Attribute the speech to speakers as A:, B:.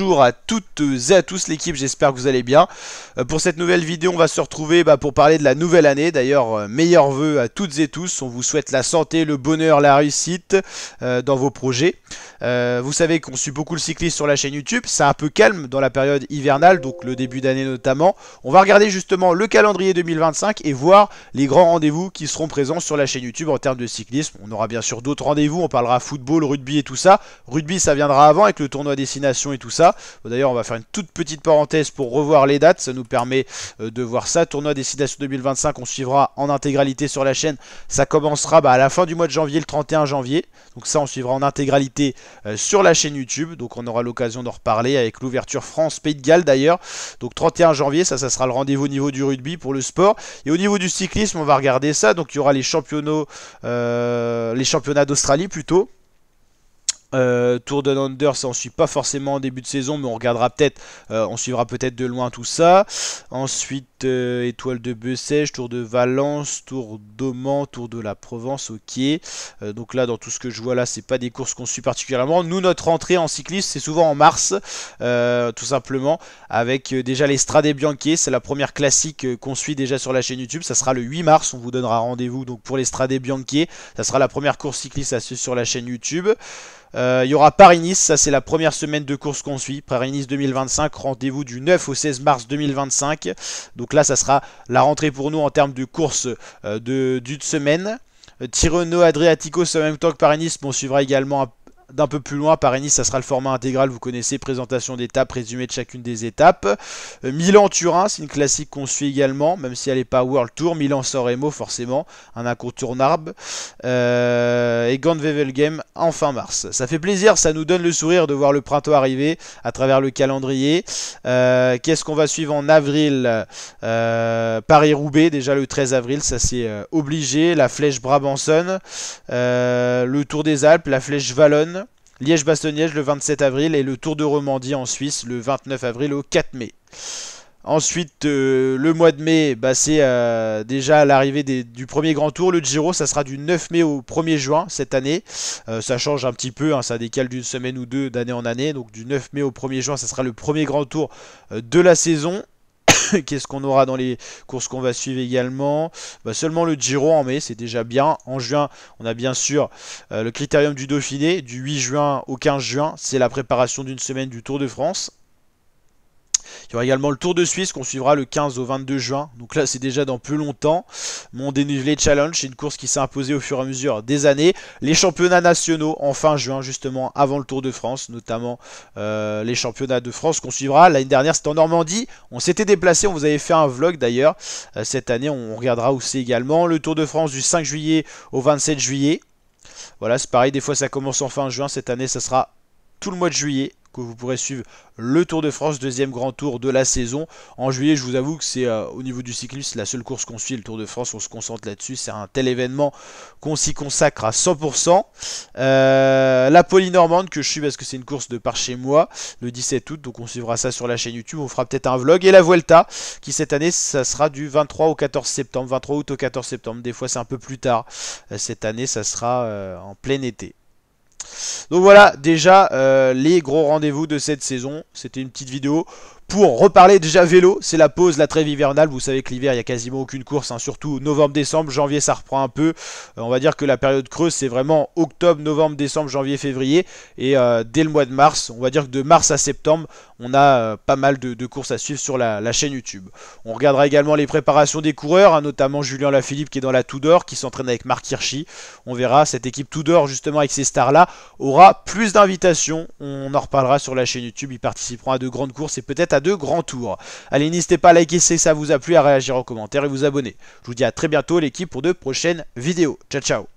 A: bonjour à toutes et à tous l'équipe, j'espère que vous allez bien. Pour cette nouvelle vidéo, on va se retrouver pour parler de la nouvelle année. D'ailleurs, meilleurs vœux à toutes et tous. On vous souhaite la santé, le bonheur, la réussite dans vos projets. Vous savez qu'on suit beaucoup le cyclisme sur la chaîne YouTube. C'est un peu calme dans la période hivernale, donc le début d'année notamment. On va regarder justement le calendrier 2025 et voir les grands rendez-vous qui seront présents sur la chaîne YouTube en termes de cyclisme. On aura bien sûr d'autres rendez-vous, on parlera football, rugby et tout ça. Rugby, ça viendra avant avec le tournoi destination et tout ça. D'ailleurs, on va faire une toute petite parenthèse pour revoir les dates. Ça nous permet de voir ça. Tournoi destination 2025, on suivra en intégralité sur la chaîne. Ça commencera à la fin du mois de janvier, le 31 janvier. Donc ça, on suivra en intégralité sur la chaîne YouTube. Donc on aura l'occasion d'en reparler avec l'ouverture France-Pays de Galles d'ailleurs. Donc 31 janvier, ça sera le rendez-vous au niveau du rugby pour le sport. Et au niveau du cyclisme, on va regarder ça. Donc il y aura les championnats d'Australie plutôt. Tour de Under, ça on suit pas forcément en début de saison, mais on regardera peut-être, on suivra peut-être de loin tout ça. Ensuite, Étoile de Bessèges, Tour de Valence, Tour d'Oman, Tour de la Provence, ok. Donc là, dans tout ce que je vois là, c'est pas des courses qu'on suit particulièrement. Nous, notre entrée en cyclisme, c'est souvent en mars, tout simplement, avec déjà les Strade Bianche. C'est la première classique qu'on suit déjà sur la chaîne YouTube. Ça sera le 8 mars, on vous donnera rendez-vous donc pour les Strade Bianche. Ça sera la première course cycliste à suivre sur la chaîne YouTube. Il y aura Paris-Nice, ça c'est la première semaine de course qu'on suit. Paris-Nice 2025, rendez-vous du 9 au 16 mars 2025. Donc là, ça sera la rentrée pour nous en termes de course d'une semaine. Tirreno Adriatico, c'est en même temps que Paris-Nice, mais on suivra également d'un peu plus loin. Paris-Nice, ça sera le format intégral, vous connaissez, présentation d'étapes, résumé de chacune des étapes. Milan-Turin, c'est une classique qu'on suit également, même si elle n'est pas World Tour. Milan-San Remo, forcément, un incontournable. Et Gand-Wevelgem en fin mars. Ça fait plaisir, ça nous donne le sourire de voir le printemps arriver à travers le calendrier. Qu'est-ce qu'on va suivre en avril? Paris-Roubaix, déjà le 13 avril, ça c'est obligé. La Flèche Brabançonne, le Tour des Alpes, la Flèche Wallonne, Liège-Bastogne-Liège le 27 avril et le Tour de Romandie en Suisse le 29 avril au 4 mai. Ensuite, le mois de mai, c'est déjà l'arrivée du premier grand tour. Le Giro, ça sera du 9 mai au 1er juin cette année. Ça change un petit peu, hein, ça décale d'une semaine ou deux d'année en année. Donc du 9 mai au 1er juin, ça sera le premier grand tour de la saison. Qu'est-ce qu'on aura dans les courses qu'on va suivre également? Seulement le Giro en mai, c'est déjà bien. En juin, on a bien sûr le Critérium du Dauphiné, du 8 juin au 15 juin. C'est la préparation d'une semaine du Tour de France. Il y aura également le Tour de Suisse qu'on suivra le 15 au 22 juin. Donc là, c'est déjà dans plus longtemps. Mon dénivelé challenge, c'est une course qui s'est imposée au fur et à mesure des années. Les championnats nationaux en fin juin, justement, avant le Tour de France, notamment les championnats de France qu'on suivra. L'année dernière, c'était en Normandie. On s'était déplacé, on vous avait fait un vlog d'ailleurs. Cette année, on regardera où c'est également. Le Tour de France du 5 juillet au 27 juillet. Voilà, c'est pareil, des fois ça commence en fin juin. Cette année, ça sera tout le mois de juillet que vous pourrez suivre le Tour de France, deuxième grand tour de la saison. En juillet, je vous avoue que c'est au niveau du cyclisme, la seule course qu'on suit, le Tour de France, on se concentre là-dessus. C'est un tel événement qu'on s'y consacre à 100%. La Polynormande que je suis parce que c'est une course de par chez moi, le 17 août, donc on suivra ça sur la chaîne YouTube. On fera peut-être un vlog. Et la Vuelta, qui cette année, ça sera du 23 au 14 septembre, 23 août au 14 septembre. Des fois, c'est un peu plus tard. Cette année, ça sera en plein été. Donc voilà, déjà les gros rendez-vous de cette saison. C'était une petite vidéo pour reparler déjà vélo. C'est la pause, la trêve hivernale. Vous savez que l'hiver, il n'y a quasiment aucune course, hein, surtout novembre-décembre. Janvier, ça reprend un peu. On va dire que la période creuse, c'est vraiment octobre, novembre, décembre, janvier, février. Et dès le mois de mars, on va dire que de mars à septembre, on a pas mal de courses à suivre sur la chaîne YouTube. On regardera également les préparations des coureurs, hein, notamment Julien Lafilippe qui est dans la Tudor, qui s'entraîne avec Marc Hirschi. On verra, cette équipe Tudor, justement avec ces stars-là, aura plus d'invitations. On en reparlera sur la chaîne YouTube. Ils participeront à de grandes courses et peut-être à de grands tours. Allez, n'hésitez pas à liker si ça vous a plu, à réagir en commentaire et vous abonner. Je vous dis à très bientôt l'équipe pour de prochaines vidéos. Ciao, ciao.